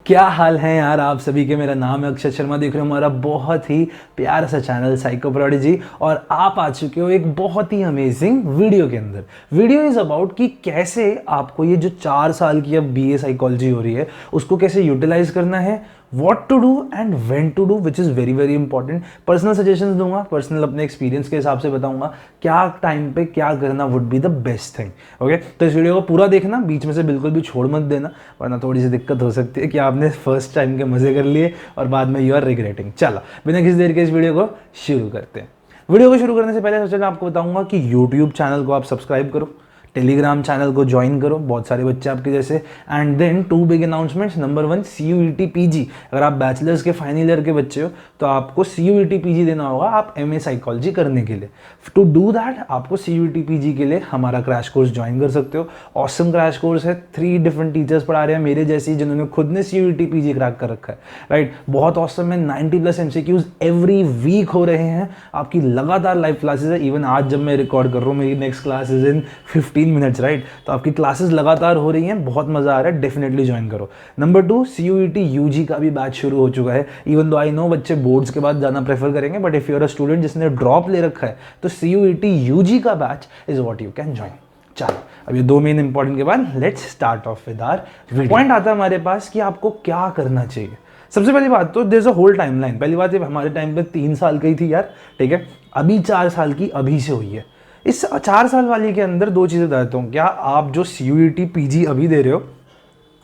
क्या हाल है यार आप सभी के। मेरा नाम है अक्षय शर्मा, देख रहे हो हमारा बहुत ही प्यारा सा चैनल साइको प्रोडिजी, और आप आ चुके हो एक बहुत ही अमेजिंग वीडियो के अंदर। वीडियो इज़ अबाउट कि कैसे आपको ये जो 4 साल की अब बीए साइकोलॉजी हो रही है उसको कैसे यूटिलाइज करना है, what to do and when to do, which is very very important. Personal suggestions दूंगा, पर्सनल अपने एक्सपीरियंस के हिसाब से बताऊंगा क्या टाइम पे क्या करना would be the best thing. Okay, तो इस वीडियो को पूरा देखना, बीच में से बिल्कुल भी छोड़ मत देना, वरना थोड़ी सी दिक्कत हो सकती है कि आपने फर्स्ट टाइम के मजे कर लिए और बाद में यू आर रिग्रेटिंग। चलो बिना किसी देर के इस वीडियो को शुरू करते हैं। वीडियो को शुरू करने से पहले सोचा आपको बताऊंगा कि यूट्यूब चैनल को आप सब्सक्राइब करो, टेलीग्राम चैनल को ज्वाइन करो, बहुत सारे बच्चे आपके जैसे। And then 2 big announcements. Number 1 CUET PG, अगर आप बैचलर्स के फाइनल ईयर के बच्चे हो तो आपको CUET PG देना होगा आप MA साइकोलॉजी करने के लिए। टू डू दैट आपको CUET PG के लिए हमारा क्रैश कोर्स ज्वाइन कर सकते हो। ऑसम क्रैश कोर्स है, 3 डिफरेंट टीचर्स पढ़ा रहे हैं मेरे जैसे जिन्होंने खुद ने CUET PG क्रैक कर रखा है, राइट। बहुत ऑसम है, 90+ MCQs एवरी वीक हो रहे हैं, आपकी लगातार लाइव क्लासेस है। इवन आज जब मैं रिकॉर्ड कर रहा हूँ मेरी next class is in 15 minutes, right. तो आपकी क्लासेस लगातार हो रही हैं, बहुत मजा आ रहा है, डेफिनेटली ज्वाइन करो। नंबर 2 CUET UG का भी बैच शुरू हो चुका है। इवन दो आई नो बच्चे बोर्ड्स के बाद जाना प्रेफर करेंगे, but if you are a student जिसने ड्रॉप ले रखा है तो CUET UG का batch is what you can join. चलो अब ये 2 मेन इंपॉर्टेंट के बाद let's start off with our video. Point आता है हमारे पास कि आपको क्या करना चाहिए। सबसे पहली बात तो there is a whole timeline. पहली बात ये हमारे टाइम पे 3 साल की थी यार, ठीक है। अभी 4 साल की अभी से हुई है। इस 4 साल वाली के अंदर 2 चीज़ें बताता हूँ। क्या आप जो CUET PG अभी दे रहे हो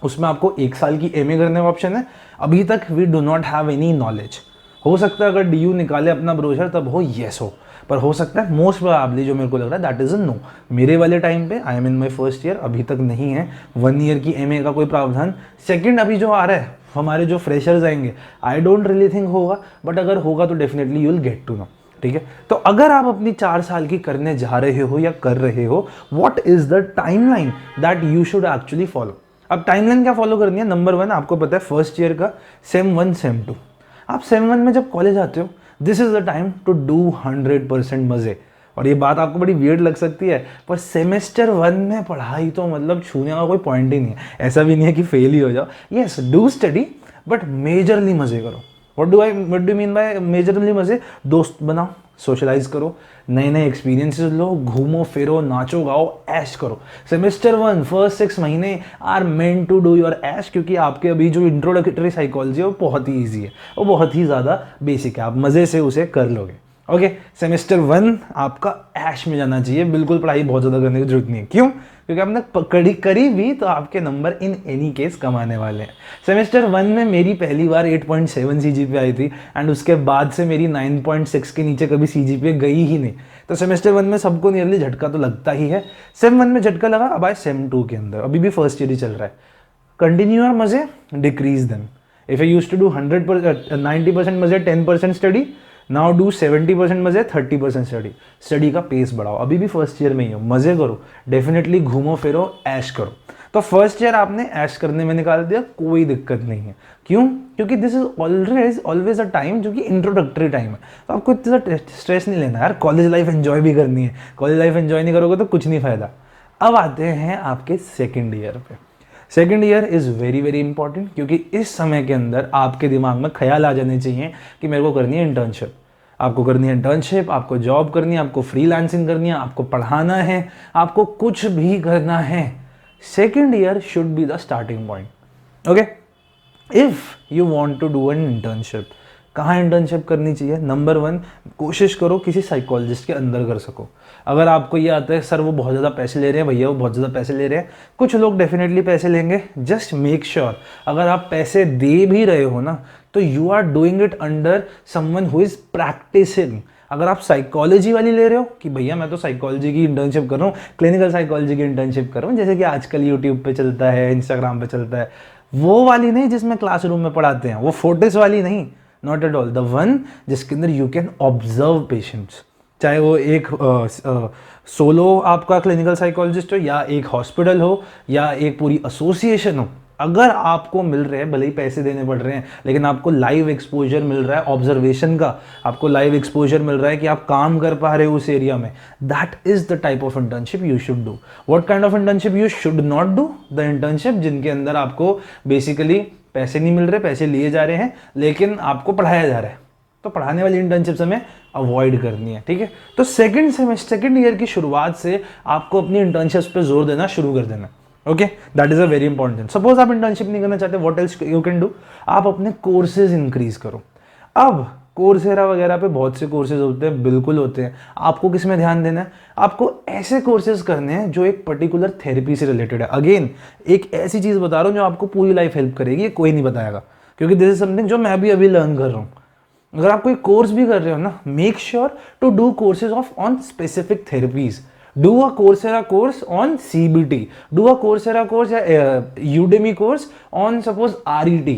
उसमें आपको 1 साल की MA करने का ऑप्शन है। अभी तक we do not have any knowledge. हो सकता है अगर DU निकाले अपना ब्रोशर तब हो येस हो, पर हो सकता है मोस्ट प्रोबेबली जो मेरे को लग रहा है दैट इज अ नो। मेरे वाले टाइम पे I am in my first year, अभी तक नहीं है 1 ईयर की MA का कोई प्रावधान। सेकंड अभी जो आ रहा है हमारे जो फ्रेशर्स आएंगे, आई डोंट रियली थिंक होगा, बट अगर होगा तो definitely you will get to know, ठीक है। तो अगर आप अपनी 4 साल की करने जा रहे हो या कर रहे हो, what is the timeline that you should actually follow. अब टाइमलाइन क्या फॉलो करनी है। नंबर 1 आपको पता है फर्स्ट ईयर का सेम 1 सेम 2। आप सेम 1 में जब कॉलेज आते हो, this is the time to do 100% मजे। और ये बात आपको बड़ी वियर्ड लग सकती है, पर सेमेस्टर 1 में पढ़ाई तो मतलब छूने का कोई पॉइंट ही नहीं है। ऐसा भी नहीं है कि फेल ही हो जाओ। Yes, do study but majorly मजे करो। What do mean by majorly मजे। दोस्त बनाओ, सोशलाइज करो, नए नए एक्सपीरियंसेस लो, घूमो फिरो, नाचो गाओ, ऐश करो। सेमेस्टर 1 फर्स्ट 6 महीने are meant to do your ऐश, क्योंकि आपके अभी जो इंट्रोडक्टरी साइकोलॉजी है वो बहुत ही ईजी है, वो बहुत ही ज़्यादा बेसिक है, आप मज़े से उसे कर लोगे। ओके, सेमेस्टर 1 आपका ऐश में जाना चाहिए, बिल्कुल पढ़ाई बहुत ज़्यादा करने की जरूरत नहीं है। क्यों? क्योंकि आपने करी भी तो आपके नंबर इन एनी केस कम आने वाले हैं। सेमेस्टर 1 में मेरी पहली बार 8.7 CGPA आई थी, एंड उसके बाद से मेरी 9.6 के नीचे कभी CGPA गई ही नहीं। तो सेमेस्टर 1 में सबको नियरली झटका तो लगता ही है। सेम 1 में झटका लगा, अब आए सेम 2 के अंदर, अभी भी फर्स्ट ईयर ही चल रहा है। कंटिन्यू और मजे, decrease them. If I used to do 90% मजे, 10% स्टडी, नाउ डू 70% मजे, 30% स्टडी। स्टडी का पेस बढ़ाओ, अभी भी फर्स्ट ईयर में ही हो, मजे करो, डेफिनेटली घूमो फिरो, ऐश करो। तो फर्स्ट ईयर आपने ऐश करने में निकाल दिया, कोई दिक्कत नहीं है। क्यों? क्योंकि this is always a time जो कि इंट्रोडक्टरी टाइम है, तो आपको इतना स्ट्रेस नहीं लेना यार। कॉलेज लाइफ एंजॉय भी करनी है, कॉलेज लाइफ एंजॉय नहीं करोगे तो कुछ नहीं फायदा। अब आते हैं आपके सेकेंड ईयर पे। Second year is very very important, क्योंकि इस समय के अंदर आपके दिमाग में ख्याल आ जाने चाहिए कि मेरे को करनी है इंटर्नशिप। आपको करनी है इंटर्नशिप, आपको जॉब करनी है, आपको फ्रीलांसिंग करनी है, आपको पढ़ाना है, आपको कुछ भी करना है। Second year should be the starting point. Okay, if you want to do an internship, कहाँ इंटर्नशिप करनी चाहिए। नंबर 1, कोशिश करो किसी साइकोलॉजिस्ट के अंदर कर सको। अगर आपको ये आता है सर वो बहुत ज़्यादा पैसे ले रहे हैं, भैया वो बहुत ज़्यादा पैसे ले रहे हैं, कुछ लोग डेफिनेटली पैसे लेंगे, जस्ट मेक श्योर अगर आप पैसे दे भी रहे हो ना तो you are doing it under someone who is practising. अगर आप साइकोलॉजी वाली ले रहे हो कि भैया मैं तो साइकोलॉजी की इंटर्नशिप कर रहा हूँ, क्लिनिकल साइकोलॉजी की इंटर्नशिप कर रहा हूँ, जैसे कि आजकल यूट्यूब पे चलता है, इंस्टाग्राम पे चलता है, वो वाली नहीं जिसमें क्लासरूम में पढ़ाते हैं, वो फोर्टिस वाली नहीं, not at all. The one जिसके अंदर यू कैन ऑब्जर्व पेशेंट्स, चाहे वो एक सोलो आपका क्लिनिकल साइकोलॉजिस्ट हो, या एक हॉस्पिटल हो, या एक पूरी एसोसिएशन हो। अगर आपको मिल रहे हैं, भले ही पैसे देने पड़ रहे हैं, लेकिन आपको लाइव एक्सपोजर मिल रहा है ऑब्जर्वेशन का, आपको लाइव एक्सपोजर मिल रहा है कि आप काम कर पा रहे हो उस एरिया में, that is the type of internship you should do. What kind of internship you should not do? The internship जिनके अंदर आपको बेसिकली पैसे नहीं मिल रहे, पैसे लिए जा रहे हैं, लेकिन आपको पढ़ाया जा रहा है, तो पढ़ाने वाली इंटर्नशिप्स हमें अवॉइड करनी है, ठीक है। तो सेकंड ईयर की शुरुआत से आपको अपनी इंटर्नशिप्स पे जोर देना शुरू कर देना, okay, that is a very important thing. Suppose आप इंटर्नशिप नहीं करना चाहते, what else you can do, आप अपने कोर्सेज इंक्रीज करो। अब कोर्सेरा वगैरह पे बहुत से कोर्सेज होते हैं, बिल्कुल होते हैं, आपको किस में ध्यान देना है, आपको ऐसे कोर्सेज करने हैं जो एक पर्टिकुलर थेरेपी से रिलेटेड है। अगेन एक ऐसी चीज़ बता रहा हूँ जो आपको पूरी लाइफ हेल्प करेगी, ये कोई नहीं बताएगा, क्योंकि दिस इज समथिंग जो मैं अभी लर्न कर रहा हूँ। अगर आप कोई कोर्स भी कर रहे हो ना, make sure to do courses on specific therapies. Do a Coursera course on CBT, do a Coursera course या Udemy course on suppose RET,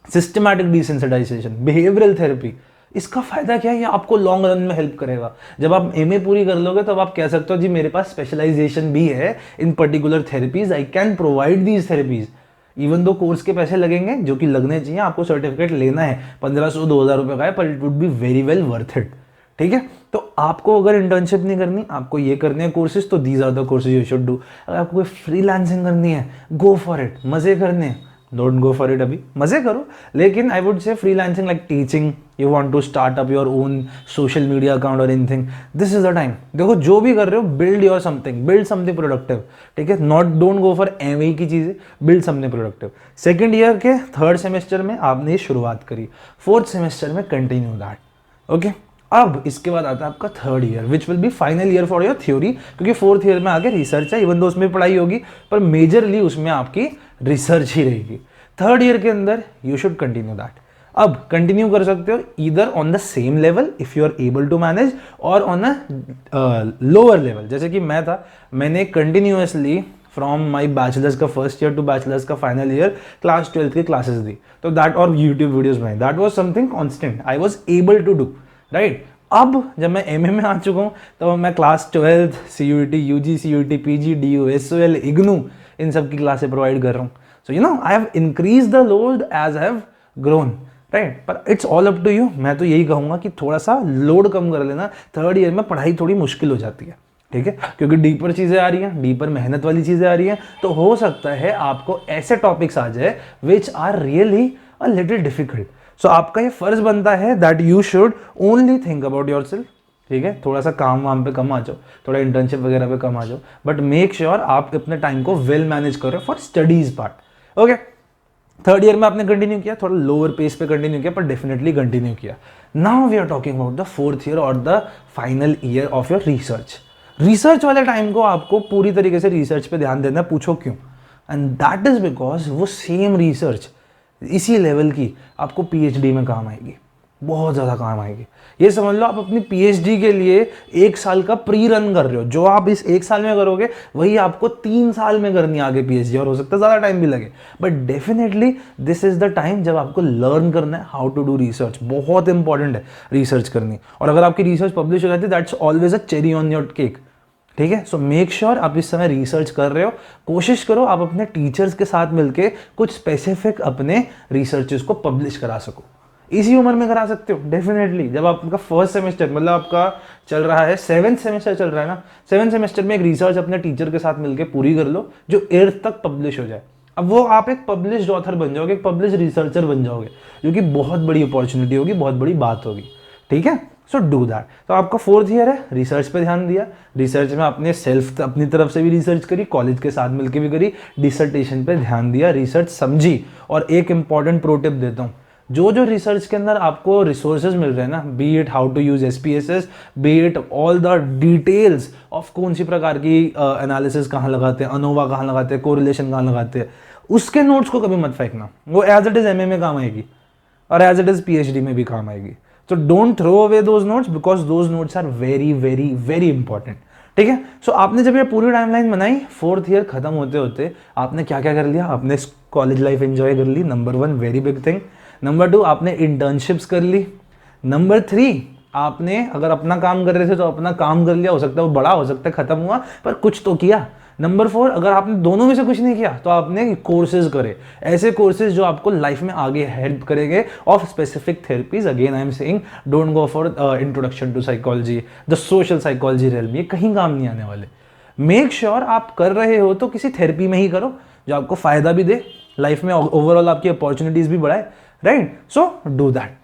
systematic desensitization, behavioural therapy. इसका फायदा क्या है, ये आपको लॉन्ग रन में हेल्प करेगा। जब आप एमए पूरी कर लोगे तब आप कह सकते हो जी मेरे पास स्पेशलाइजेशन भी है इन particular therapies, I can provide these therapies. Even though course के पैसे लगेंगे जो कि लगने चाहिए, आपको सर्टिफिकेट लेना है 1500-2000 रुपये का है, पर it would be very well worth it, ठीक है। तो आपको अगर इंटर्नशिप नहीं करनी, आपको ये करने हैं कोर्सेज, तो these are the courses you should do. अगर आपको कोई फ्रीलांसिंग करनी है, गो फॉर इट, मजे करने हैं, डोंट गो फॉर इट, अभी मजे करो, लेकिन I would say freelancing like teaching, you want to start up your own social media account or anything, this is the time. देखो जो भी कर रहे हो, build your something, build something productive, ठीक है, not don't go for MA की चीजें, build something productive. Second year के थर्ड सेमेस्टर में आपने ये शुरुआत करी, फोर्थ सेमेस्टर में कंटिन्यू दैट, ओके। अब इसके बाद आता है आपका third year, which will be final year for your theory, क्योंकि फोर्थ ईयर में आगे रिसर्च है, इवन दो उसमें पढ़ाई होगी, पर मेजरली उसमें आपकी रिसर्च ही रहेगी। थर्ड ईयर के अंदर यू शुड कंटिन्यू दैट। अब कंटिन्यू कर सकते हो either on the same level if you are able to manage, और ऑन अ लोअर लेवल, जैसे कि मैं था, मैंने कंटिन्यूअसली फ्रॉम माई बैचलर्स का फर्स्ट ईयर टू बैचलर्स का फाइनल ईयर क्लास 12th की क्लासेस दी, तो दैट और यूट्यूब वीडियोज बनाई, that was something constant, I was able to do, right. अब जब मैं एमए में आ चुका हूँ, तो मैं class 12th CUET, UG CUET, PG, DU, SOL, IGNOU, इन सब की क्लासें प्रोवाइड कर रहा हूँ। So you know I have increase the load as I have grown, right. पर it's all up to you. मैं तो यही कहूँगा कि थोड़ा सा लोड कम कर लेना, थर्ड ईयर में पढ़ाई थोड़ी मुश्किल हो जाती है, ठीक है, क्योंकि डीपर चीज़ें आ रही हैं, डीपर मेहनत वाली चीज़ें आ रही हैं, तो हो सकता है आपको ऐसे टॉपिक्स आ जाए which are really a little difficult. So आपका ये फर्ज बनता है that you should only think about yourself, ठीक है, थोड़ा सा काम वाम पे कम आ जाओ, थोड़ा इंटर्नशिप वगैरह पे कम आ जाओ, बट मेक श्योर आप अपने टाइम को वेल मैनेज करो for studies part, okay. Third year में आपने कंटिन्यू किया, थोड़ा लोअर पेस पे कंटिन्यू किया, पर डेफिनेटली कंटिन्यू किया। Now we are talking about the fourth year और the final year of your research. Research वाले टाइम को आपको पूरी तरीके से रिसर्च पे ध्यान देना है, पूछो क्यों, एंड दैट इज बिकॉज वो सेम रिसर्च इसी लेवल की आपको पीएचडी में काम आएगी, बहुत ज़्यादा काम आएगी। ये समझ लो आप अपनी पीएचडी के लिए 1 साल का प्री रन कर रहे हो, जो आप इस 1 साल में करोगे वही आपको 3 साल में करनी आगे पीएचडी, और हो सकता है ज़्यादा टाइम भी लगे, but definitely this is the time जब आपको लर्न करना है हाउ टू डू रिसर्च। बहुत इंपॉर्टेंट है रिसर्च करनी, और अगर आपकी रिसर्च पब्लिश हो जाती है that's always a cherry on your cake, ठीक है। सो मेक श्योर आप इस समय रिसर्च कर रहे हो, कोशिश करो आप अपने टीचर्स के साथ मिलके कुछ स्पेसिफिक अपने रिसर्चेस को पब्लिश करा सको। इसी उम्र में करा सकते हो डेफिनेटली, जब आपका फर्स्ट सेमेस्टर मतलब आपका चल रहा है 7th सेमेस्टर चल रहा है ना, 7th सेमेस्टर में एक रिसर्च अपने टीचर के साथ मिलके पूरी कर लो जो 8th तक पब्लिश हो जाए। अब वो आप एक पब्लिश्ड ऑथर बन जाओगे, एक पब्लिश रिसर्चर बन जाओगे, जो कि बहुत बड़ी अपॉर्चुनिटी होगी, बहुत बड़ी बात होगी, ठीक है। So do that. तो आपका फोर्थ ईयर है, रिसर्च पे ध्यान दिया, रिसर्च में आपने सेल्फ अपनी तरफ से भी रिसर्च करी, कॉलेज के साथ मिलकर भी करी, डिसर्टेशन पे ध्यान दिया, रिसर्च समझी। और एक इंपॉर्टेंट प्रो टिप देता हूँ, जो जो रिसर्च के अंदर आपको रिसोर्सेज मिल रहे हैं ना, be it how to use SPSS, be it all the details of कौन सी प्रकार की एनालिसिस कहाँ लगाते हैं, अनोवा कहाँ लगाते हैं, कोरिलेशन कहाँ लगाते हैं, उसके नोट्स को कभी मत फेंकना, वो एज इट इज MA में काम आएगी और एज इट इज PhD में भी काम आएगी। So don't throw away those notes because those notes are very very very important, ठीक है। सो आपने जब ये पूरी टाइमलाइन बनाई, फोर्थ ईयर खत्म होते होते आपने क्या क्या कर लिया, आपने कॉलेज लाइफ एंजॉय कर ली, number 1 very big thing. Number 2 आपने इंटर्नशिप्स कर ली। नंबर 3 आपने अगर अपना काम कर रहे थे तो अपना काम कर लिया, हो सकता है वो बड़ा, हो सकता है खत्म हुआ, पर कुछ तो किया। नंबर 4 अगर आपने दोनों में से कुछ नहीं किया तो आपने कोर्सेज करे, ऐसे कोर्सेज जो आपको लाइफ में आगे हेल्प करेंगे of specific therapies. Again I am saying don't go for introduction to psychology, the social psychology realm, ये कहीं काम नहीं आने वाले। मेक श्योर आप कर रहे हो तो किसी थेरेपी में ही करो जो आपको फायदा भी दे लाइफ में ओवरऑल आपकी अपॉर्चुनिटीज़ भी बढ़ाए, राइट? So do that.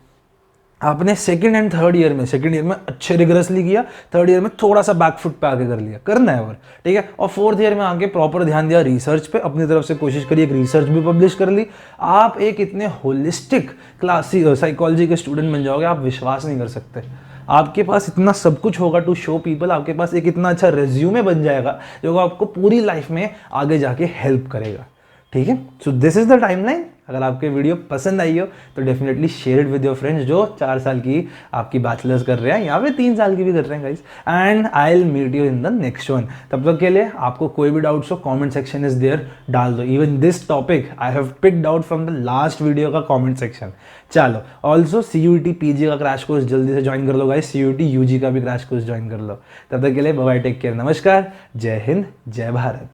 आपने सेकंड एंड थर्ड ईयर में अच्छे रिगरसली किया, थर्ड ईयर में थोड़ा सा बैकफुट पे आके कर लिया, करना है और ठीक है। और फोर्थ ईयर में आके प्रॉपर ध्यान दिया रिसर्च पे, अपनी तरफ से कोशिश करी, एक रिसर्च भी पब्लिश कर ली। आप एक इतने होलिस्टिक क्लासी साइकोलॉजी के स्टूडेंट बन जाओगे, आप विश्वास नहीं कर सकते। आपके पास इतना सब कुछ होगा टू शो पीपल, आपके पास एक इतना अच्छा रेज्यूमे बन जाएगा जो आपको पूरी लाइफ में आगे जाके हेल्प करेगा, ठीक है। So this is the timeline. अगर आपके वीडियो पसंद आई हो तो definitely share it with your friends जो 4 साल की आपकी बैचलर्स कर रहे हैं या फिर 3 साल की भी कर रहे हैं guys. And I will meet you in the next one. तब तक के लिए आपको कोई भी डाउट्स हो, कमेंट सेक्शन इज देयर, डाल दो। Even this topic I have picked out from the last video का कमेंट सेक्शन। चलो, ऑल्सो CUET PG का क्रैश कोर्स जल्दी से ज्वाइन कर लो गाइस, CUET UG का भी क्रैश कोर्स ज्वाइन कर लो। तब तक के लिए बाय बाय, टेक केयर, नमस्कार, जय हिंद, जय भारत।